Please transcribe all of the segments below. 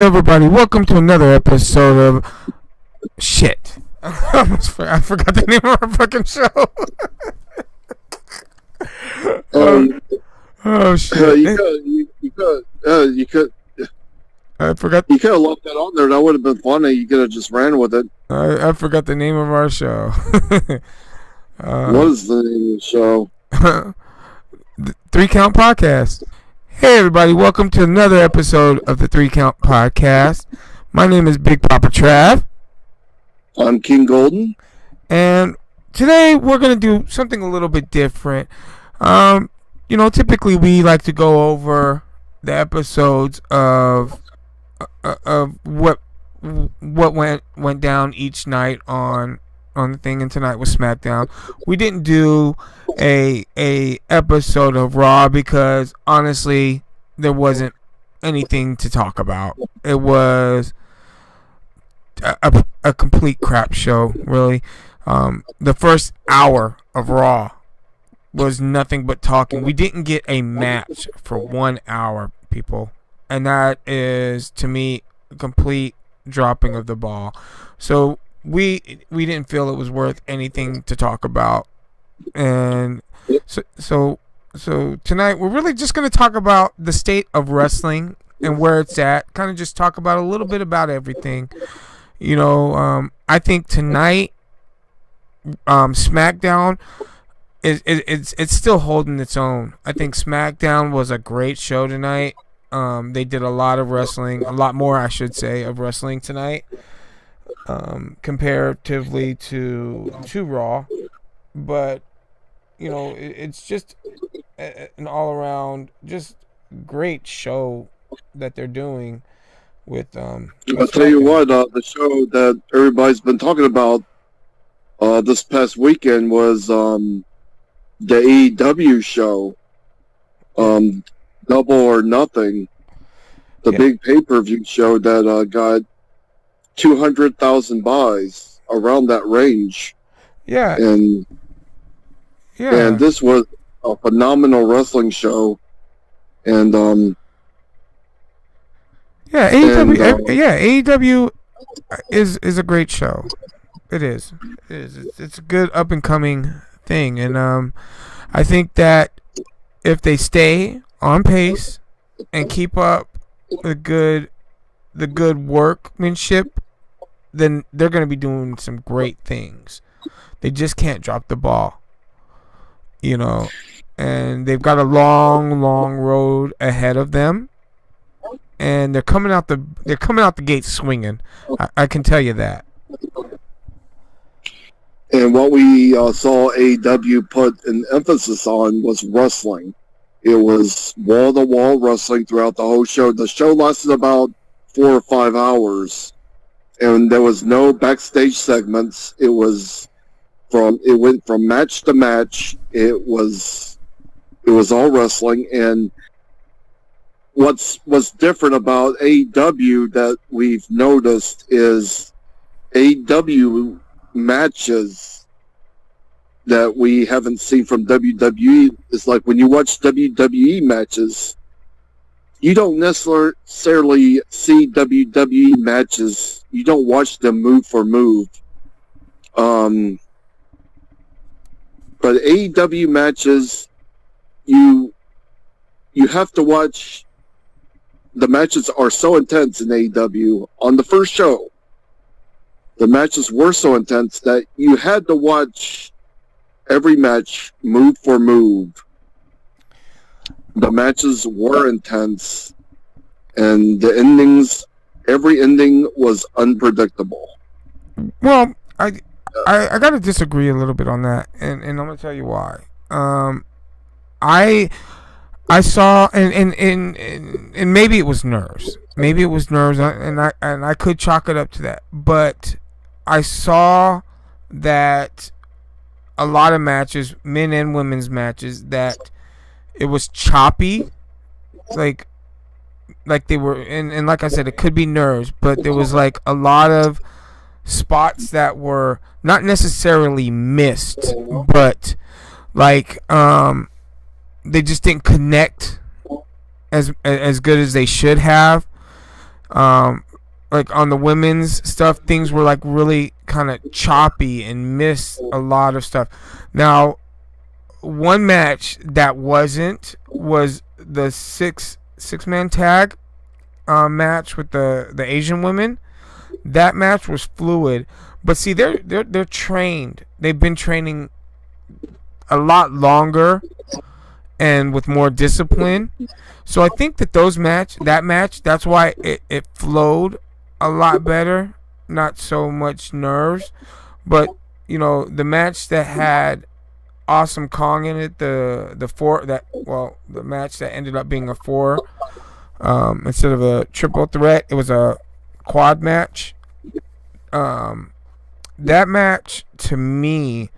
Everybody, welcome to another episode of shit. I forgot the name of our fucking show. Um, Oh shit! you could I forgot. you could have left that on there. That would have been funny. You could have just ran with it. I forgot the name of our show. What is the name of the show? The 3 Count Podcast. Hey everybody, welcome to another episode of the 3 Count Podcast. My name is Big Papa Trav, I'm King Golden. and today we're gonna do something a little bit different. Typically we like to go over the episodes of what went down each night on the thing, and tonight was SmackDown. We didn't do a episode of Raw because honestly there wasn't anything to talk about. It was a complete crap show, really. The first hour of Raw was nothing but talking. We didn't get a match for 1 hour, people, and that is, to me, a complete dropping of the ball. So we didn't feel it was worth anything to talk about, and so tonight we're really just going to talk about the state of wrestling and where it's at. Kind of just talk about a little bit about everything. I think tonight, SmackDown it's still holding its own. I think SmackDown was a great show tonight. They did a lot of wrestling, a lot more, I should say, of wrestling tonight, comparatively to Raw. But it's just an all around just great show that they're doing with I'll tell you what, the show that everybody's been talking about this past weekend was the AEW show, Double or Nothing, the big pay-per-view show that got 200,000 buys around that range. Yeah. And this was a phenomenal wrestling show. And AEW is a great show. It is. It's a good up and coming thing, and I think that if they stay on pace and keep up the good workmanship, then they're going to be doing some great things. They just can't drop the ball, and they've got a long road ahead of them, and they're coming out the gate swinging. I can tell you that. And what we saw AEW put an emphasis on was wrestling. It was wall-to-wall wrestling throughout the whole show. The show lasted about 4 or 5 hours, and there was no backstage segments. It went from match to match. It was all wrestling. And what's different about AEW that we've noticed is AEW matches that we haven't seen from WWE. Is like when you watch WWE matches, you don't necessarily see WWE matches. You don't watch them move for move. But AEW matches, you have to watch. The matches are so intense in AEW. On the first show, the matches were so intense that you had to watch every match move for move. The matches were intense, and the endings, every ending was unpredictable. Well, I got to disagree a little bit on that, and I'm going to tell you why. I saw, and maybe it was nerves. Maybe it was nerves, and I could chalk it up to that. But I saw that a lot of matches, men and women's matches, that it was choppy, like they were, and like I said, it could be nerves, but there was like a lot of spots that were not necessarily missed, but like they just didn't connect as good as they should have. Um, like on the women's stuff, things were like really kind of choppy and missed a lot of stuff. Now, one match that wasn't was the six man tag match with the Asian women. That match was fluid, but see, they're trained. They've been training a lot longer and with more discipline. So I think that that match, that's why it flowed a lot better. Not so much nerves, but the match that had Awesome Kong in it, the match that ended up being a four instead of a triple threat, it was a quad match. That match to me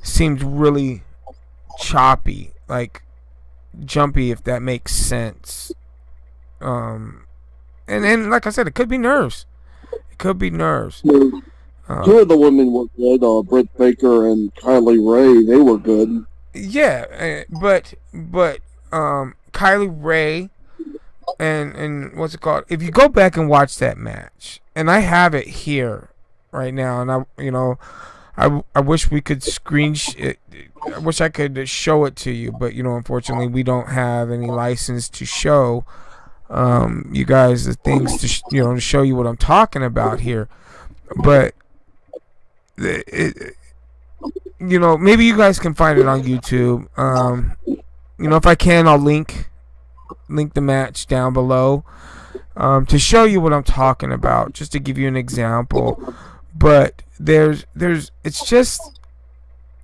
seemed really choppy, like jumpy, if that makes sense. And like I said, it could be nerves. It could be nerves. Two of the women were good. Britt Baker and Kylie Ray, they were good. Yeah, but Kylie Ray and what's it called? If you go back and watch that match, and I have it here right now, and I wish we could I wish I could show it to you, but unfortunately we don't have any license to show you guys the things to show you what I'm talking about here. But maybe you guys can find it on YouTube. If I can, I'll link the match down below to show you what I'm talking about, just to give you an example. But it's just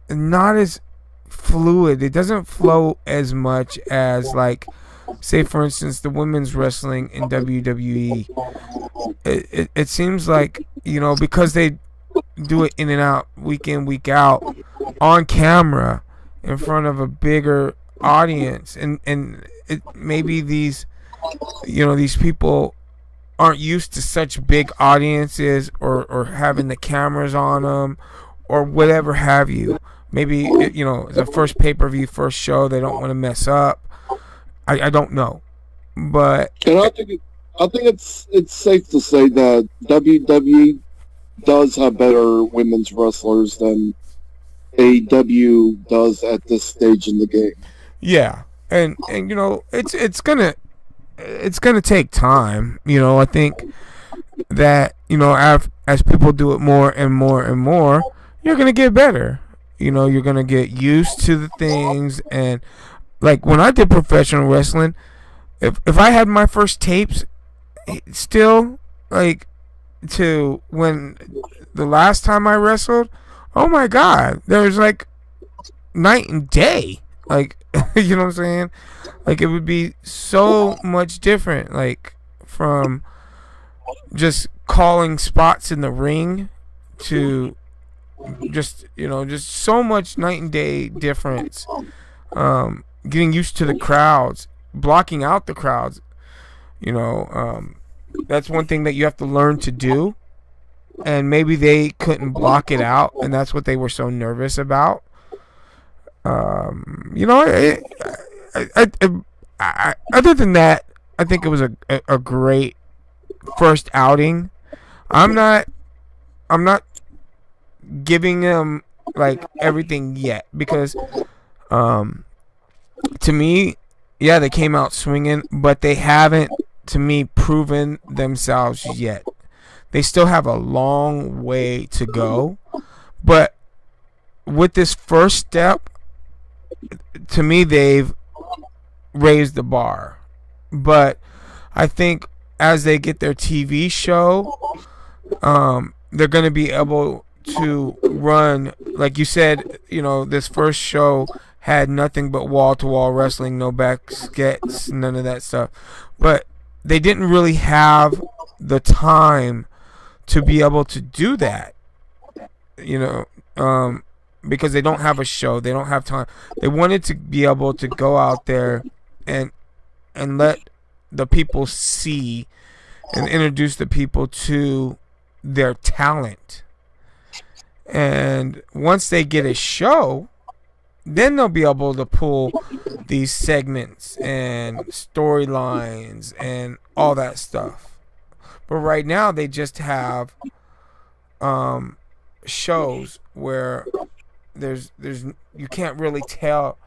not as fluid. It doesn't flow as much as, like, say for instance, the women's wrestling in WWE. It seems like, because they do it in and out, week in, week out, on camera, in front of a bigger audience, and maybe these people aren't used to such big audiences, or having the cameras on them, or whatever have you. Maybe the first pay-per-view, first show, they don't want to mess up. I don't know, but and I think it's safe to say that WWE does have better women's wrestlers than AEW does at this stage in the game. Yeah, and it's gonna take time. I think that as people do it more and more and more, you're gonna get better. You're gonna get used to the things. And like when I did professional wrestling, if I had my first tapes, still, like, to when the last time I wrestled, oh my god, there was like night and day. Like, you know what I'm saying? Like, it would be so much different, like, from just calling spots in the ring to just so much night and day difference. Getting used to the crowds, blocking out the crowds, that's one thing that you have to learn to do. And maybe they couldn't block it out, and that's what they were so nervous about. Other than that, I think it was a great first outing. I'm not giving them like everything yet, because to me, yeah, they came out swinging, but they haven't, to me, proven themselves yet. They still have a long way to go, but with this first step, to me, they've raised the bar. But I think as they get their TV show, they're going to be able to run, like you said, this first show had nothing but wall-to-wall wrestling, no back skits, none of that stuff. But they didn't really have the time to be able to do that, because they don't have a show, they don't have time. They wanted to be able to go out there and let the people see and introduce the people to their talent. And once they get a show, then they'll be able to pull these segments and storylines and all that stuff. But right now they just have shows where there's you can't really tell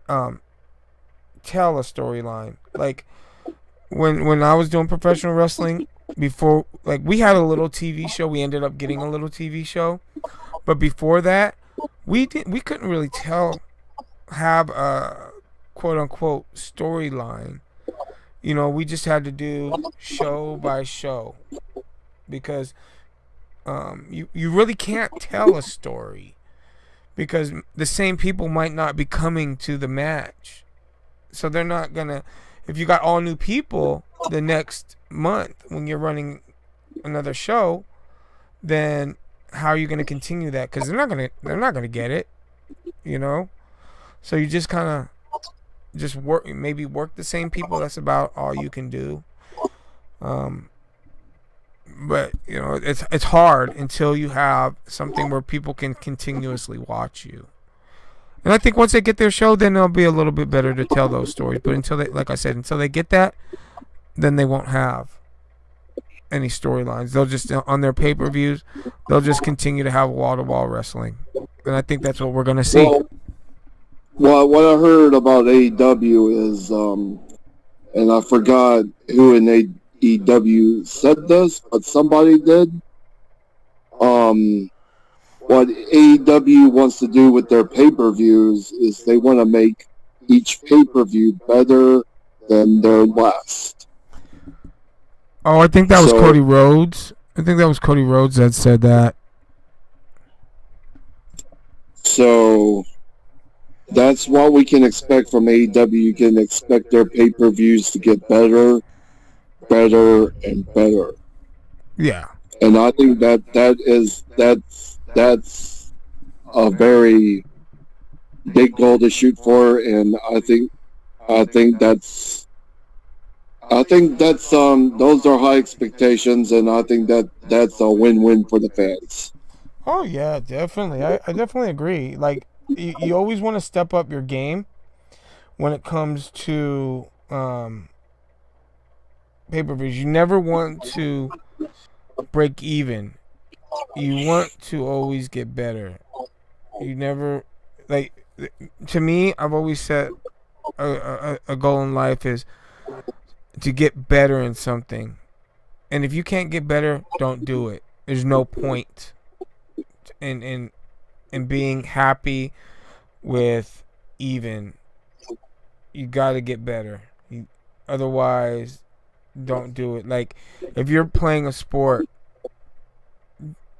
a storyline. Like when I was doing professional wrestling before, like we had a little TV show. We ended up getting a little TV show, but before that, we couldn't really have a quote unquote storyline. You know, we just had to do show by show because you really can't tell a story because the same people might not be coming to the match. So they're not gonna. If you got all new people the next month when you're running another show, then how are you gonna continue that? Because they're not gonna get it, you know. So you just kind of just work the same people. That's about all you can do. But you know it's hard until you have something where people can continuously watch you. And I think once they get their show, then they'll be a little bit better to tell those stories. But until they get that, then they won't have any storylines. They'll just on their pay-per-views, they'll just continue to have wall-to-wall wrestling. And I think that's what we're gonna see. Well, what I heard about AEW is, and I forgot who in AEW said this, but somebody did. What AEW wants to do with their pay-per-views is they want to make each pay-per-view better than their last. Oh, I think that was Cody Rhodes. I think that was Cody Rhodes that said that. So that's what we can expect from AEW. You can expect their pay-per-views to get better, and better. Yeah. And I think that's a very big goal to shoot for, and I think that's those are high expectations, and I think that's a win-win for the fans. Oh yeah, definitely. I definitely agree. Like you always want to step up your game when it comes to pay-per-views. You never want to break even. You want to always get better. You never, like, to me, I've always said a goal in life is to get better in something. And if you can't get better, don't do it. There's no point in being happy with even. You got to get better. Otherwise, don't do it. Like, if you're playing a sport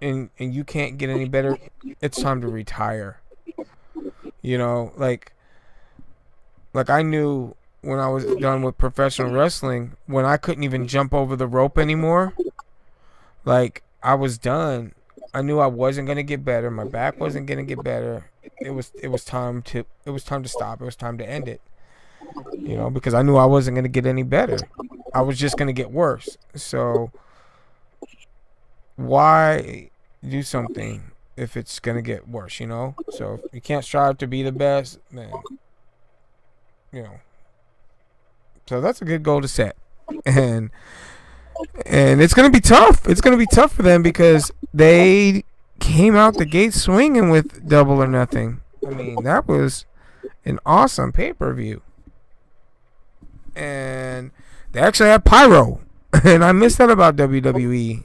and you can't get any better, it's time to retire. You know, like I knew when I was done with professional wrestling, when I couldn't even jump over the rope anymore, like I was done. I knew I wasn't gonna get better. My back wasn't gonna get better. It was time to stop. It was time to end it. You know, because I knew I wasn't gonna get any better. I was just gonna get worse. So why do something if it's gonna get worse, you know? So if you can't strive to be the best, then you know. So that's a good goal to set. And it's gonna be tough. It's gonna be tough for them because they came out the gate swinging with Double or Nothing. I mean, that was an awesome pay-per-view. And they actually had pyro. And I miss that about WWE.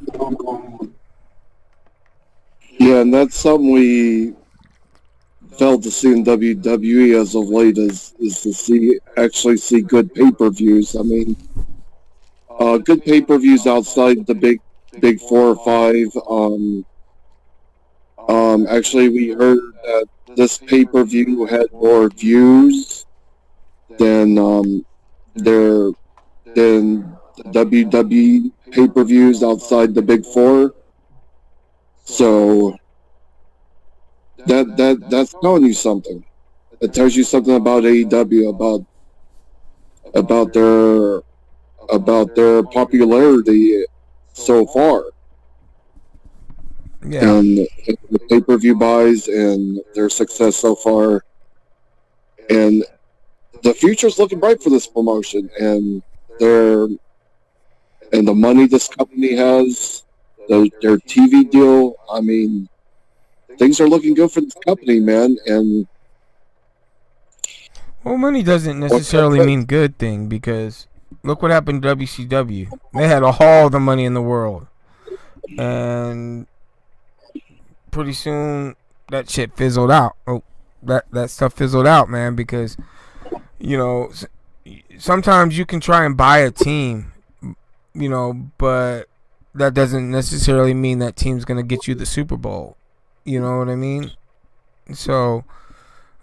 Yeah, and that's something we failed to see in WWE as of late is to actually see good pay-per-views. I mean, good pay-per-views outside the big 4 or 5. Actually, we heard that this pay-per-view had more views than the WWE pay-per-views outside the big 4. So that's telling you something. It tells you something about AEW, about their popularity so far. Yeah. And the pay-per-view buys and their success so far. And the future's looking bright for this promotion, and and the money this company has, their TV deal. I mean, things are looking good for this company, man. And well, money doesn't necessarily mean good thing, because look what happened to WCW. They had all the money in the world, and pretty soon that shit fizzled out. Oh, that stuff fizzled out, man, because you know sometimes you can try and buy a team, you know, but that doesn't necessarily mean that team's gonna get you the Super Bowl. You know what I mean? So.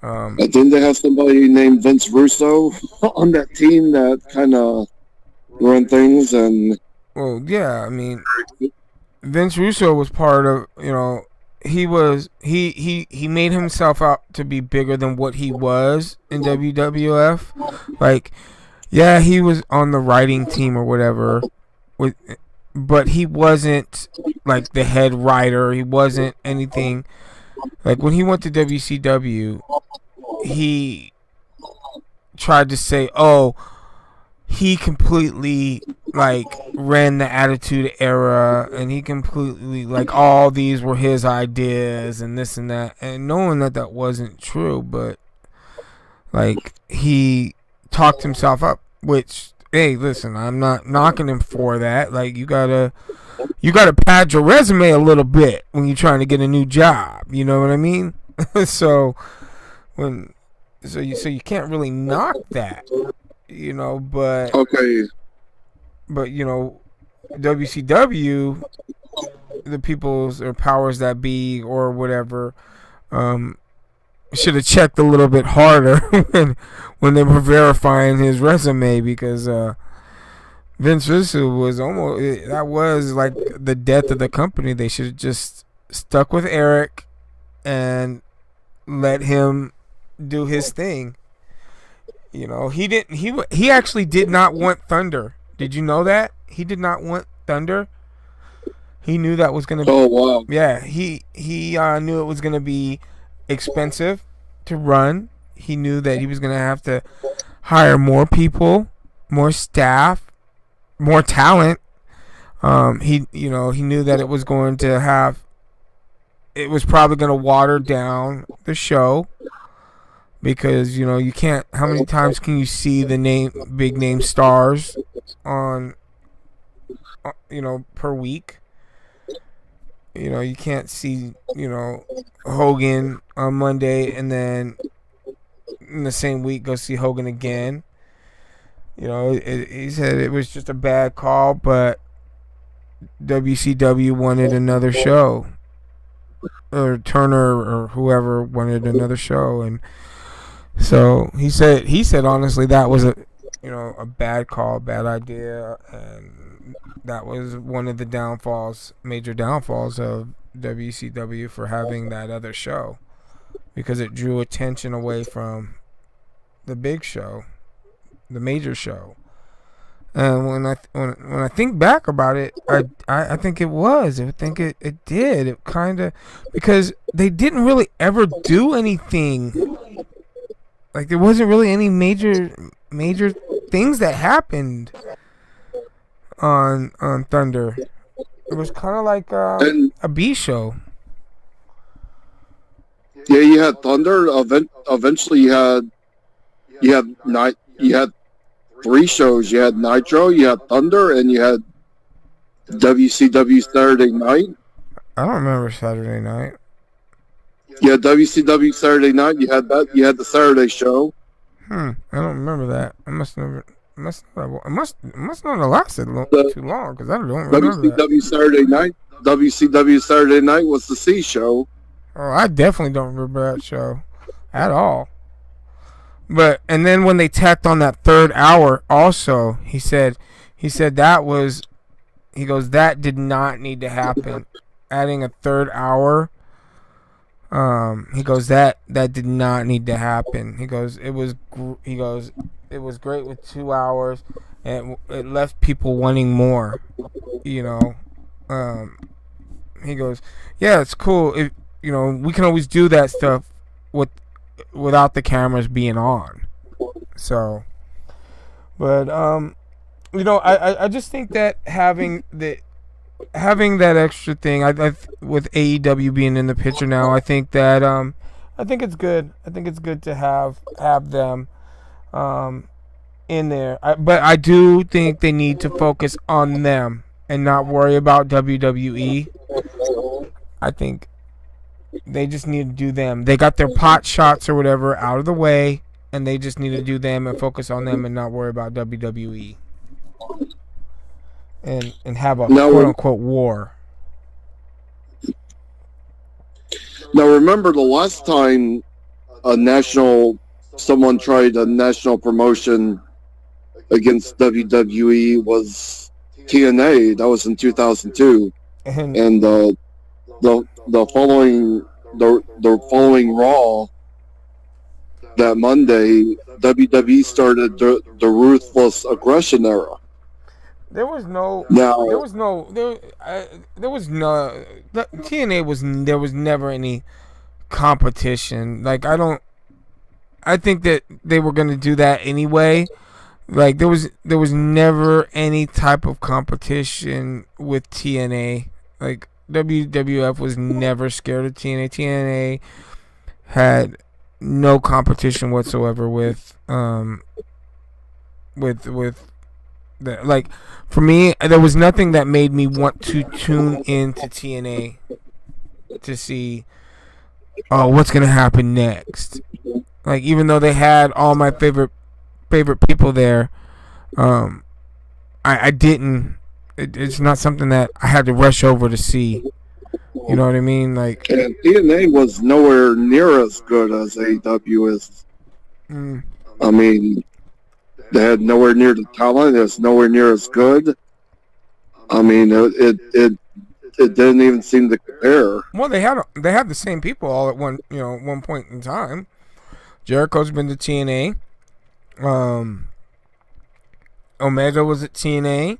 But then they have somebody named Vince Russo on that team that kind of run things, and well, yeah, I mean, Vince Russo was part of, you know, he made himself out to be bigger than what he was in WWF. Like, yeah, he was on the writing team or whatever, but he wasn't like the head writer. He wasn't anything. Like when he went to WCW, he tried to say, "Oh, he completely like ran the Attitude Era, and he completely like all these were his ideas and this and that," and knowing that wasn't true, but like he talked himself up. Which, hey, listen, I'm not knocking him for that. Like you gotta pad your resume a little bit when you're trying to get a new job. You know what I mean? So you can't really knock that, you know. But okay, but you know, WCW, the people's or powers that be or whatever, should have checked a little bit harder when they were verifying his resume, because Vince Russo was that was like the death of the company. They should have just stuck with Eric and let him do his thing. You know, he actually did not want Thunder. Did you know that? He did not want Thunder. He knew that was going to be... Oh, wow. Yeah, he knew it was going to be expensive to run. He knew that he was going to have to hire more people, more staff, more talent. He knew that it was going to have... It was probably going to water down the show, because you know you can't. How many times can you see the big name stars on, you know, per week? You know, you can't see, you know, Hogan on Monday and then in the same week go see Hogan again. You know, he said it was just a bad call, but WCW wanted another show, or Turner or whoever wanted another show, and so he said honestly that was a bad call, bad idea, and that was one of the major downfalls of WCW for having that other show, because it drew attention away from the big show, the major show. And when I think back about it, I think it was. I think it did. It kind of, because they didn't really ever do anything. Like there wasn't really any major things that happened on Thunder. It was kind of like a B show. Yeah, you had Thunder. Eventually, you had three shows. You had Nitro, you had Thunder, and you had WCW Saturday Night. I don't remember Saturday Night. Yeah, WCW Saturday Night. You had that. You had the Saturday show. I don't remember that. It must not have lasted too long, because I don't remember WCW that. Saturday Night. WCW Saturday Night was the C show. Oh, I definitely don't remember that show at all. But and then when they tacked on that third hour, also he said that was, he goes, that did not need to happen. Adding a third hour, he goes, that did not need to happen. He goes, it was great with 2 hours, and it left people wanting more. You know, he goes, yeah, it's cool. You know, we can always do that stuff without the cameras being on. So, but I just think that having that extra thing, with AEW being in the picture now, I think it's good. I think it's good to have them in there. But I do think they need to focus on them and not worry about WWE. I think they just need to do them. They got their pot shots or whatever out of the way, and they just need to do them and focus on them and not worry about WWE. And have a quote unquote war. Now remember the last time someone tried a national promotion against WWE was TNA. That was in 2002, and the following Raw that Monday, WWE started the ruthless aggression era. TNA there was never any competition. Like I think that they were gonna do that anyway. Like there was never any type of competition with TNA. Like WWF was never scared of TNA. TNA had no competition whatsoever with that. Like for me, there was nothing that made me want to tune into TNA to see what's gonna happen next. Like even though they had all my favorite people there, I didn't. It's not something that I had to rush over to see. You know what I mean? Like, and TNA was nowhere near as good as AEW is. I mean, they had nowhere near the talent. It was nowhere near as good. I mean, it didn't even seem to compare. Well, they had the same people all at one point in time. Jericho's been to TNA. Omega was at TNA.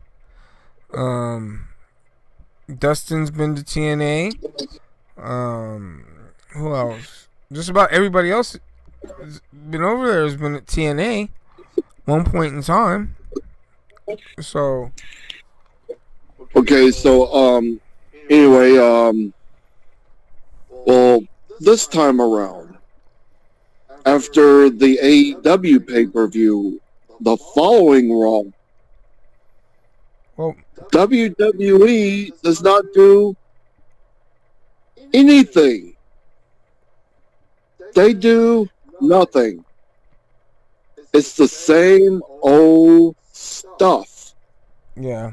Dustin's been to TNA. Who else? Just about everybody else has been over there has been at TNA one point in time. So okay, so anyway, well, this time around, after the AEW pay-per-view, the following Raw, well, WWE does not do anything. They do nothing. It's the same old stuff. Yeah.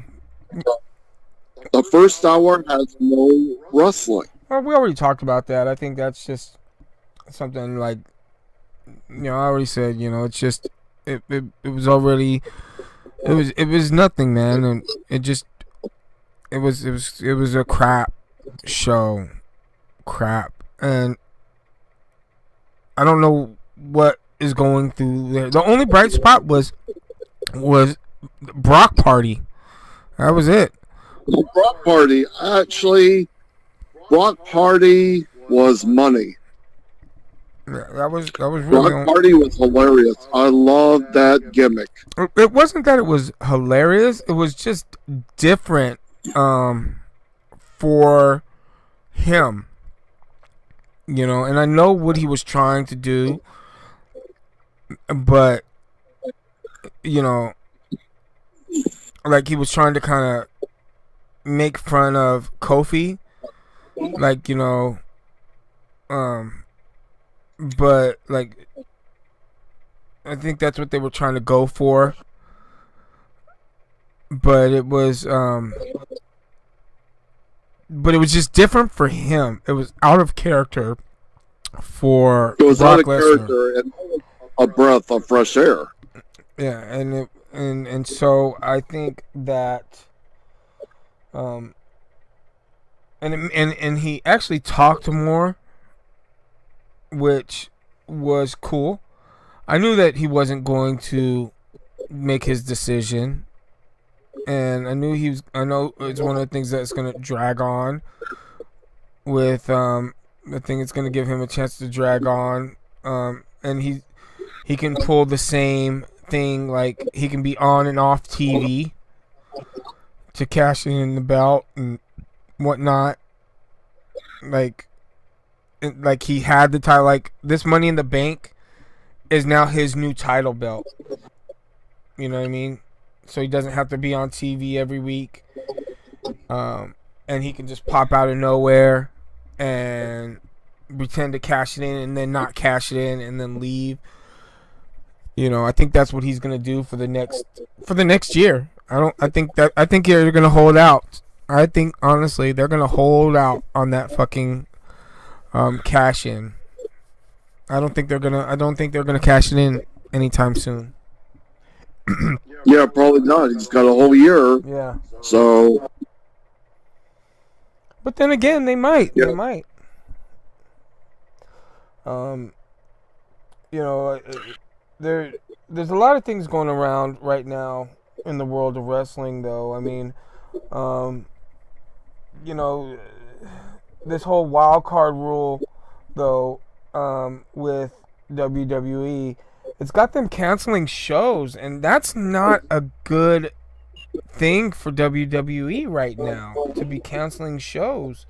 The first hour has no wrestling. Well, we already talked about that. I think that's just something like, I already said, it's just it was already it was nothing, man, and it was a crap show, and I don't know what is going through there. The only bright spot was Brock Party. That was it. Brock Party was money. That was really. Brock Party was hilarious. I loved that gimmick. It wasn't that it was hilarious. It was just different for him. And I know what he was trying to do, but like he was trying to kind of make fun of Kofi, like but like I think that's what they were trying to go for, but it was just different for him. It was out of character for It was Brock out of Lesnar. character and a breath of fresh air. Yeah, and so I think that and he actually talked more, which was cool. I knew that he wasn't going to make his decision, and I know it's one of the things that's going to drag on with the thing it's going to give him a chance to drag on, and he can pull the same thing, like he can be on and off TV to cash in the belt and whatnot. Like he had the title. Like this Money in the Bank is now his new title belt. You know what I mean? So he doesn't have to be on TV every week, and he can just pop out of nowhere and pretend to cash it in and then not cash it in and then leave. You know, I think that's what he's gonna do for the next year. I think they're gonna hold out. I think honestly they're gonna hold out on that fucking cash in. I don't think they're gonna cash it in anytime soon. Yeah, probably not. He's got a whole year. Yeah. So. But then again, they might. Yeah. They might. You know, there's a lot of things going around right now in the world of wrestling, though. I mean, you know, this whole wild card rule, though, with WWE, it's got them canceling shows, and that's not a good thing for WWE right now, to be canceling shows.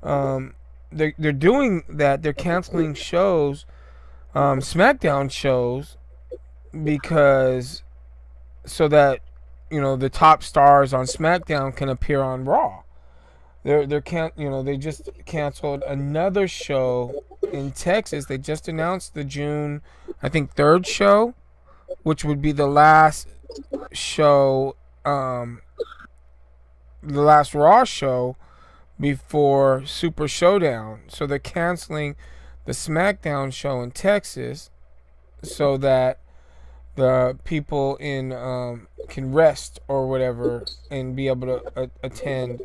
They're doing that. They're canceling shows, SmackDown shows, because so that, you know, the top stars on SmackDown can appear on Raw. They just canceled another show in Texas. They just announced the June, I think, 3rd show, which would be the last show, the last Raw show before Super Showdown. So they're canceling the SmackDown show in Texas so that the people in can rest or whatever and be able to attend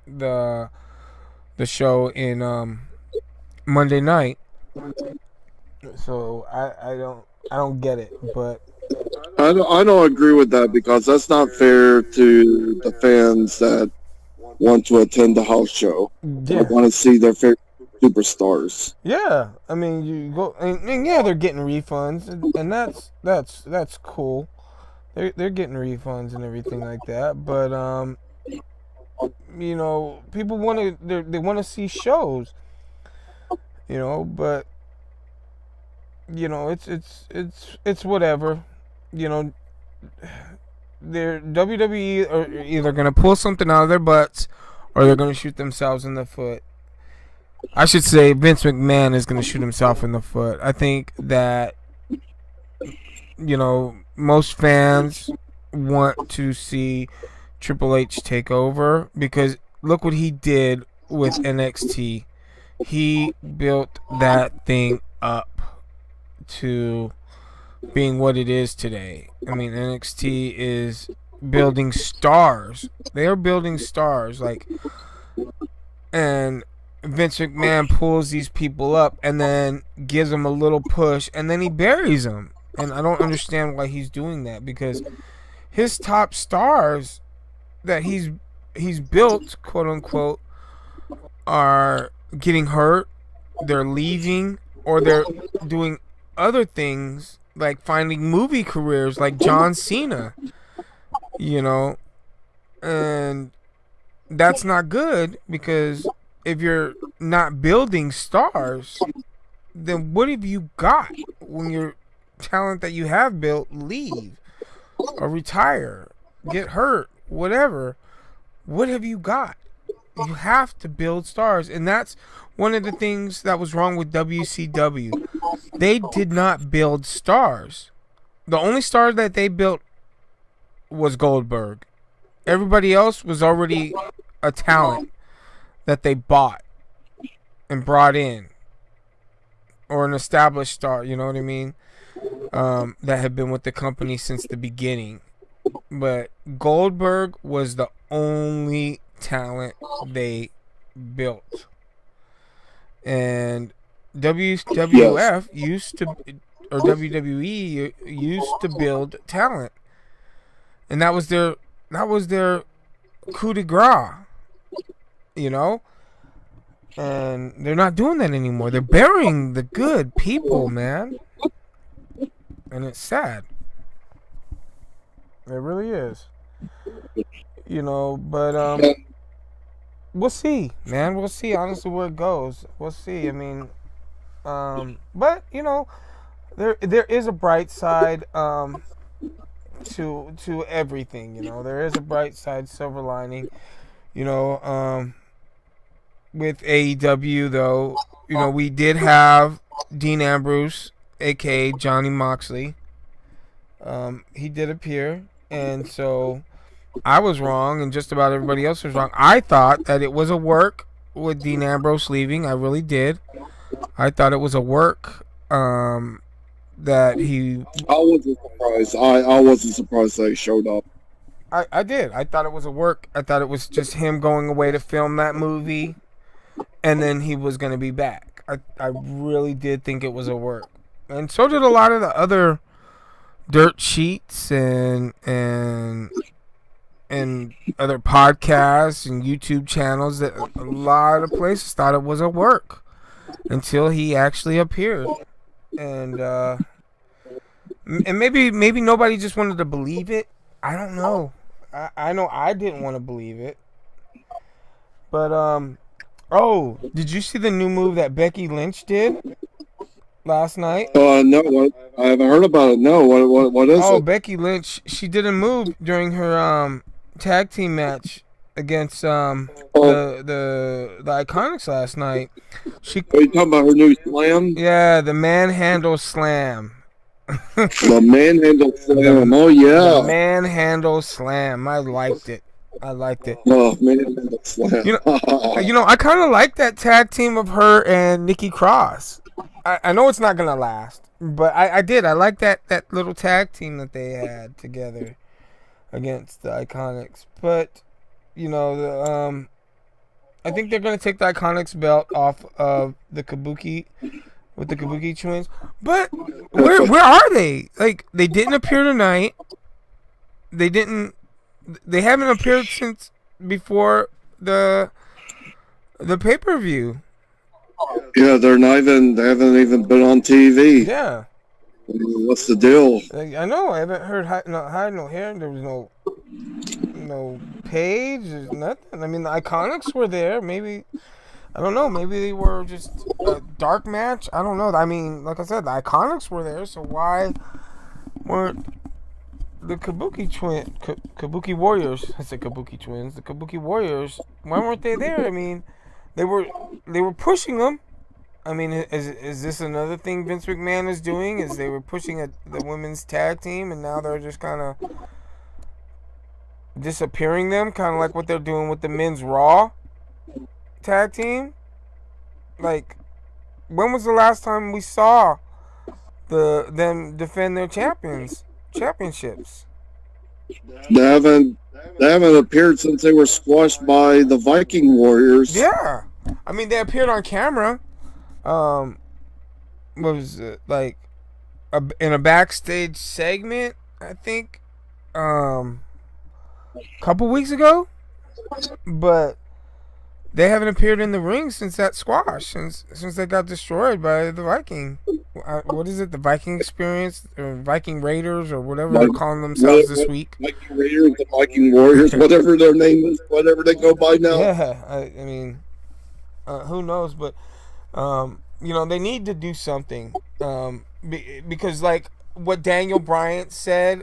the show in Monday night. So I don't get it, but I don't agree with that, because that's not fair to the fans that want to attend the house show. Yeah. They want to see their favorite superstars. Yeah, I mean, you go and yeah, they're getting refunds, and that's cool. They're getting refunds and everything like that, but you know, people they want to see shows. You know, but you know, it's whatever. You know, they're WWE are either gonna pull something out of their butts or they're gonna shoot themselves in the foot. I should say Vince McMahon is gonna shoot himself in the foot. I think that, you know, most fans want to see Triple H take over, because look what he did with NXT. He built that thing up to being what it is today. I mean, NXT is building stars. They are building stars, and Vince McMahon pulls these people up and then gives them a little push, and then he buries them. And I don't understand why he's doing that, because his top stars that he's built, quote unquote, are getting hurt, they're leaving, or they're doing other things like finding movie careers like John Cena, you know, and that's not good, because if you're not building stars, then what have you got when your talent that you have built leave or retire, get hurt, whatever? What have you got? You have to build stars, and that's one of the things that was wrong with WCW. They did not build stars. The only star that they built was Goldberg. Everybody else was already a talent that they bought and brought in, or an established star, you know what I mean, that had been with the company since the beginning. But Goldberg was the only talent they built, and WWF used to, or WWE used to build talent, and that was their coup de grace, you know. And they're not doing that anymore. They're burying the good people, man, and it's sad. It really is. But we'll see, man. We'll see. Honestly, where it goes, we'll see. I mean, but there is a bright side to everything. There is a bright side, silver lining. You know, with AEW though, we did have Dean Ambrose, aka Johnny Moxley. He did appear, and so I was wrong, and just about everybody else was wrong. I thought that it was a work with Dean Ambrose leaving. I really did. I thought it was a work. That he. I wasn't surprised. I wasn't surprised that he showed up. I did. I thought it was a work. I thought it was just him going away to film that movie, and then he was going to be back. I really did think it was a work, and so did a lot of the other dirt sheets and other podcasts and YouTube channels. That a lot of places thought it was a work until he actually appeared, and maybe nobody just wanted to believe it. I don't know. I know I didn't want to believe it, but oh, did you see the new move that Becky Lynch did last night? No, I haven't heard about it. No, what is it? Oh, Becky Lynch, she did a move during her tag team match against the Iconics last night. Are you talking about her new slam? Yeah, the manhandle slam. The manhandle slam. Oh yeah. The manhandle slam. I liked it. Oh, manhandle slam. I kind of like that tag team of her and Nikki Cross. I know it's not gonna last, but I did. I like that little tag team that they had together against the Iconics. But I think they're gonna take the Iconics belt off of the Kabuki. With the Kabuki twins, but where are they? Like, they didn't appear tonight. They haven't appeared since before the pay-per-view. Yeah, they haven't even been on TV. Yeah. What's the deal? I know. I haven't heard hide no hair. There was no page. There's nothing. I mean, the Iconics were there. Maybe. I don't know. Maybe they were just a dark match. I don't know. I mean, like I said, the Iconics were there, so why weren't the Kabuki Warriors? I said Kabuki Twins. The Kabuki Warriors. Why weren't they there? I mean, they were pushing them. I mean, is this another thing Vince McMahon is doing? Is they were pushing the women's tag team, and now they're just kind of disappearing them, kind of like what they're doing with the men's Raw tag team? Like, when was the last time we saw them defend their championships? They haven't appeared since they were squashed by the Viking Warriors. Yeah, I mean, they appeared on camera. What was it, like in a backstage segment? I think a couple weeks ago, but they haven't appeared in the ring since that squash, since they got destroyed by the Viking. What is it? The Viking Experience, or Viking Raiders, or whatever they're calling themselves this week. Viking Raiders, the Viking Warriors, whatever their name is, whatever they go by now. Yeah, I mean, who knows? But they need to do something, because like what Daniel Bryan said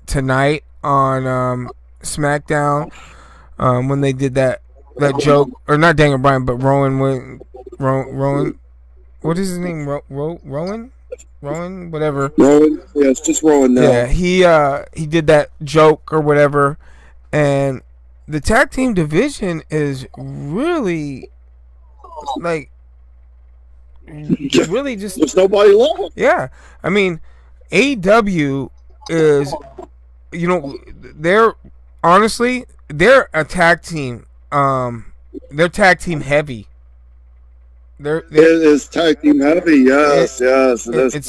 tonight on SmackDown. When they did that joke, or not Daniel Bryan, but Rowan, what is his name? Rowan, whatever. Rowan, yeah, it's just Rowan now. Yeah, he did that joke or whatever, and the tag team division is really really just there's nobody left. Yeah, I mean, AEW is, they're honestly. They're a tag team. They're tag team heavy. It is tag team heavy. Yes. It's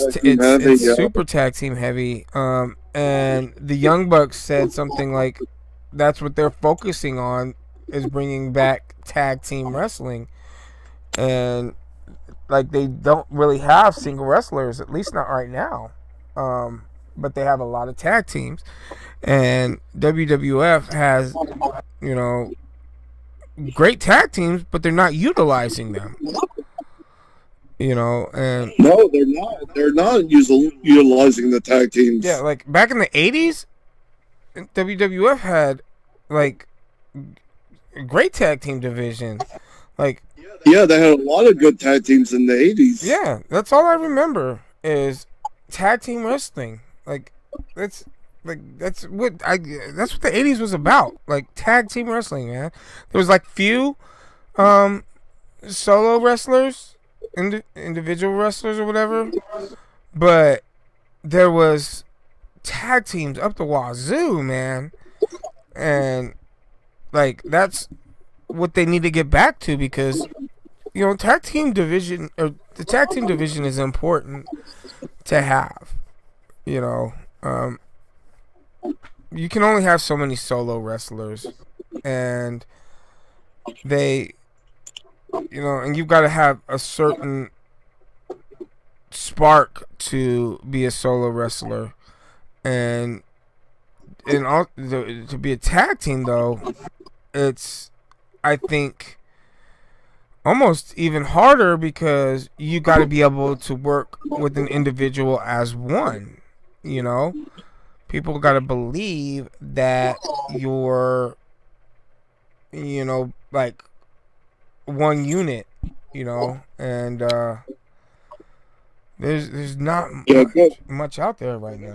super tag team heavy. And the Young Bucks said something like, "That's what they're focusing on, is bringing back tag team wrestling." And like, they don't really have single wrestlers, at least not right now. but they have a lot of tag teams, and WWF has, you know, great tag teams, but they're not utilizing them. You know, and no, they're not. They're not utilizing the tag teams. Yeah, like back in the 80s, WWF had like a great tag team division. Like, yeah, they had a lot of good tag teams in the 80s. Yeah, that's all I remember is tag team wrestling. Like, that's what the 80s was about. Like tag team wrestling, man. There was like few solo wrestlers, individual wrestlers or whatever, but there was tag teams up the wazoo, man. And like that's what they need to get back to, because you know, the tag team division is important to have. You know, you can only have so many solo wrestlers, and they, you know, and you've got to have a certain spark to be a solo wrestler, and to be a tag team though, it's, I think, almost even harder, because you got to be able to work with an individual as one. You know, people got to believe that you're, you know, like one unit. You know, and there's not much out there right now.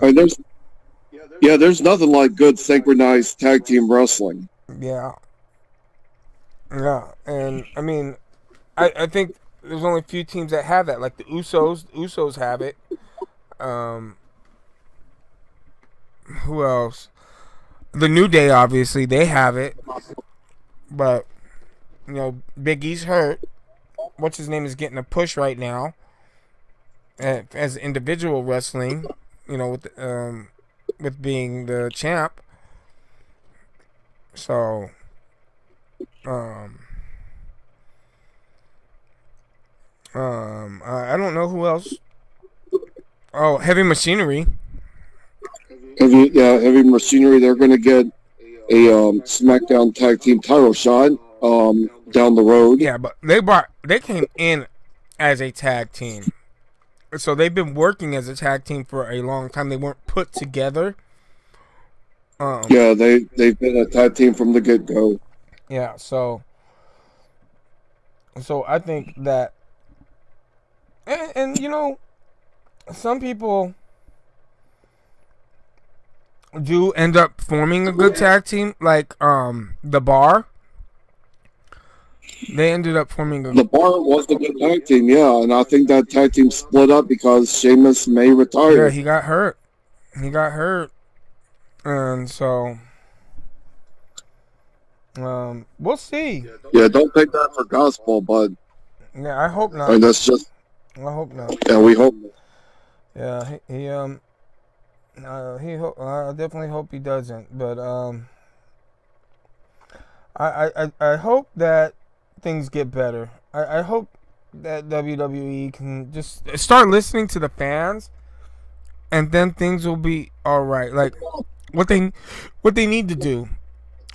There's nothing like good synchronized tag team wrestling. Yeah, and I mean, I think there's only a few teams that have that. Like the Usos. The Usos have it. Who else? The New Day, obviously, they have it. But, you know, Big E's hurt. What's his name is getting a push right now as individual wrestling. You know, with being the champ. So, I don't know who else. Oh, Heavy Machinery. Heavy Machinery. They're going to get a SmackDown Tag Team title shot down the road. Yeah, but they came in as a tag team, so they've been working as a tag team for a long time. They weren't put together. They've been a tag team from the get-go. Yeah, so I think that, and you know, some people do end up forming a good tag team, like the Bar. They ended up forming The Bar was a good tag team, yeah, and I think that tag team split up because Sheamus may retire. Yeah, he got hurt, and so we'll see. Yeah, don't take that for gospel, but yeah, I hope not. I mean, that's just. I hope not. Yeah, we hope. Yeah, I definitely hope he doesn't. But I hope that things get better. I hope that WWE can just start listening to the fans, and then things will be all right. Like what they need to do,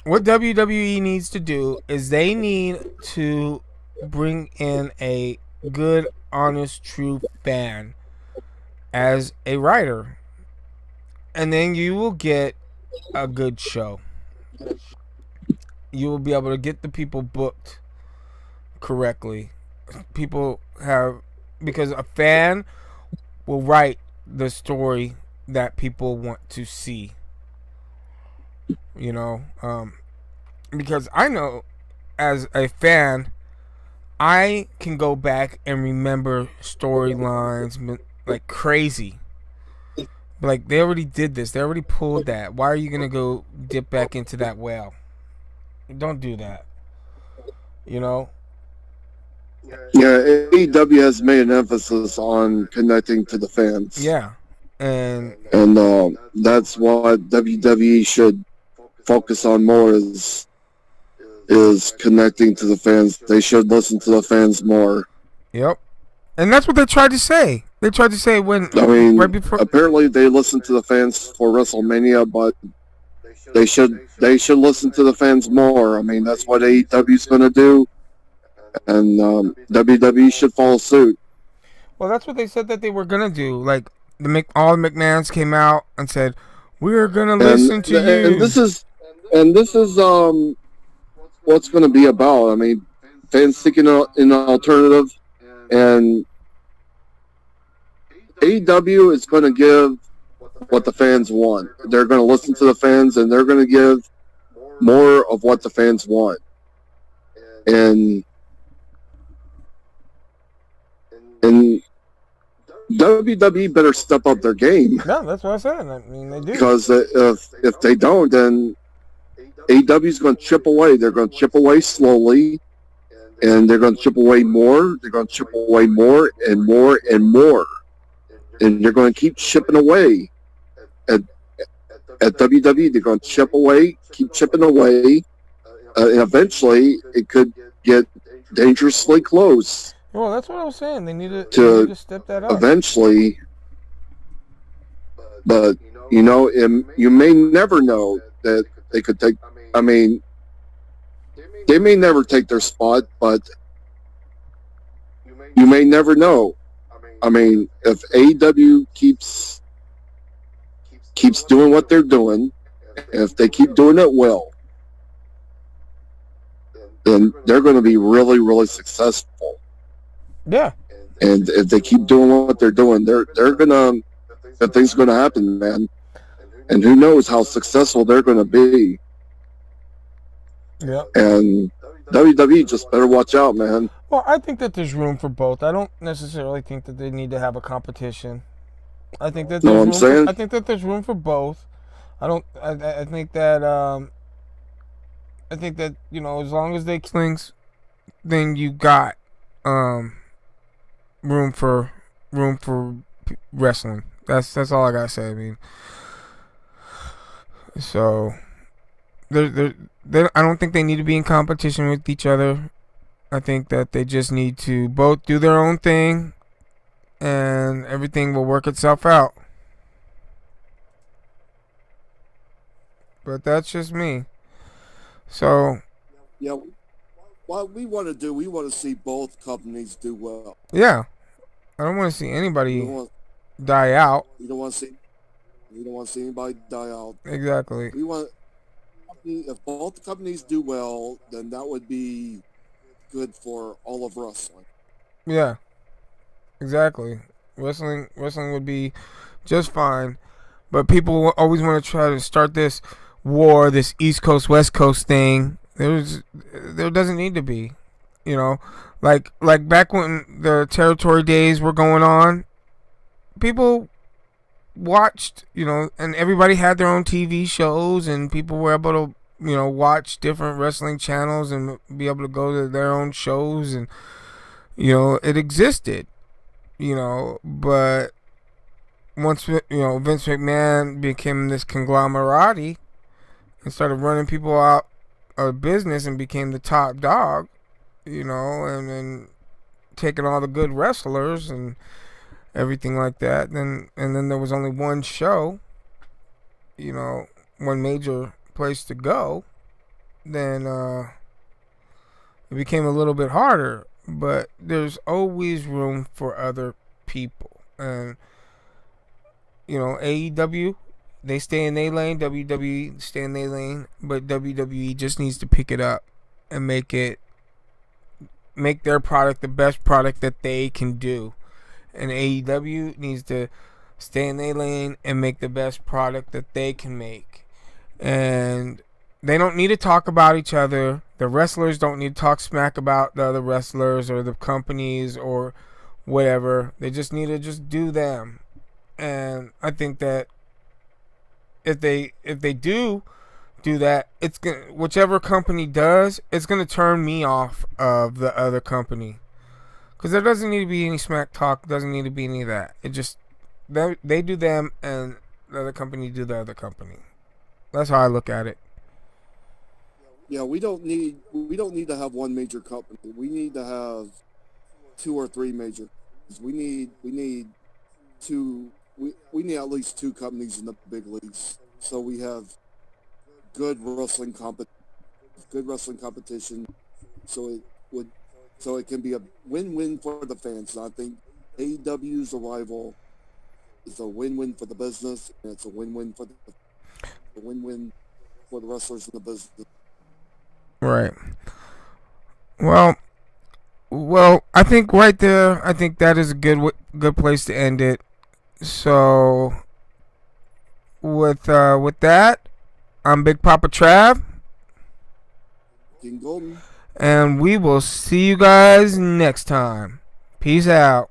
what WWE needs to do is they need to bring in a good, honest, true fan as a writer, and then you will get a good show. You will be able to get the people booked correctly. Because a fan will write the story that people want to see. You know, because I know as a fan, I can go back and remember storylines like crazy. Like, they already did this. They already pulled that. Why are you going to go dip back into that well? Don't do that. You know? Yeah, AEW has made an emphasis on connecting to the fans. Yeah. And that's what WWE should focus on more is connecting to the fans. They should listen to the fans more. Yep. And that's what they tried to say. They tried to say when I mean, right before. apparently they listen to the fans for WrestleMania, but they should listen to the fans more. I mean, that's what AEW's going to do, and WWE should follow suit. Well, that's what they said that they were gonna do. Like all the McMahons came out and said, "We're gonna And listen to and you." this is what's going to be about. I mean, fans seeking an alternative, and AEW is going to give what the fans want. They're going to listen to the fans, and they're going to give more of what the fans want. And WWE better step up their game. Yeah, that's what I said. I mean, they do. Because if they don't, then AEW is going to chip away. They're going to chip away slowly, and they're going to chip away more. They're going to chip away more and more and more, and they're going to keep chipping away. At WWE, they're going to chip away, keep chipping away, and eventually it could get dangerously close. Well, that's what I was saying. They need to step that up. Eventually, but you may never know that they could take. I mean, they may never take their spot, but you may never know. I mean, if AEW keeps doing what they're doing, if they keep doing it well, then they're going to be really, really successful. Yeah. And if they keep doing what they're doing, they're gonna, that thing's going to happen, man. And who knows how successful they're going to be. Yeah. And WWE just better watch out, man. Well, I think that there's room for both. I don't necessarily think that they need to have a competition. I think that I think that there's room for both. I think that as long as they things, then you got room for wrestling. That's all I gotta say. I mean, so they I don't think they need to be in competition with each other. I think that they just need to both do their own thing, and everything will work itself out. But that's just me. So yeah, what we want to do, we want to see both companies do well. Yeah, I don't want to see anybody die out. You don't want to see anybody die out. Exactly. We want, if both companies do well, then that would be good for all of wrestling. Yeah, exactly. Wrestling would be just fine, but people always want to try to start this war, this East Coast West Coast thing. There doesn't need to be, like back when the territory days were going on, people watched, and everybody had their own TV shows, and people were able to watch different wrestling channels and be able to go to their own shows, and it existed, but once Vince McMahon became this conglomerate and started running people out of business and became the top dog, and then taking all the good wrestlers and everything like that, and then there was only one show, one major place to go, then it became a little bit harder. But there's always room for other people, and AEW, they stay in their lane, WWE stay in their lane, but WWE just needs to pick it up and make their product the best product that they can do, and AEW needs to stay in their lane and make the best product that they can make. And they don't need to talk about each other. The wrestlers don't need to talk smack about the other wrestlers or the companies or whatever. They just need to just do them. And I think that if they do that, it's gonna, whichever company does, it's gonna turn me off of the other company. Because there doesn't need to be any smack talk. Doesn't need to be any of that. It just they do them, and the other company do the other company. That's how I look at it. Yeah, we don't need to have one major company. We need to have two or three major. We need we need at least two companies in the big leagues. So we have good wrestling competition. So it would so it can be a win-win for the fans. And I think AEW's arrival is a win-win for the business, and it's a win-win for the wrestlers in the business. Right. Well, I think right there, I think that is a good place to end it. So, with that, I'm Big Papa Trav, King Golden. and we will see you guys next time. Peace out.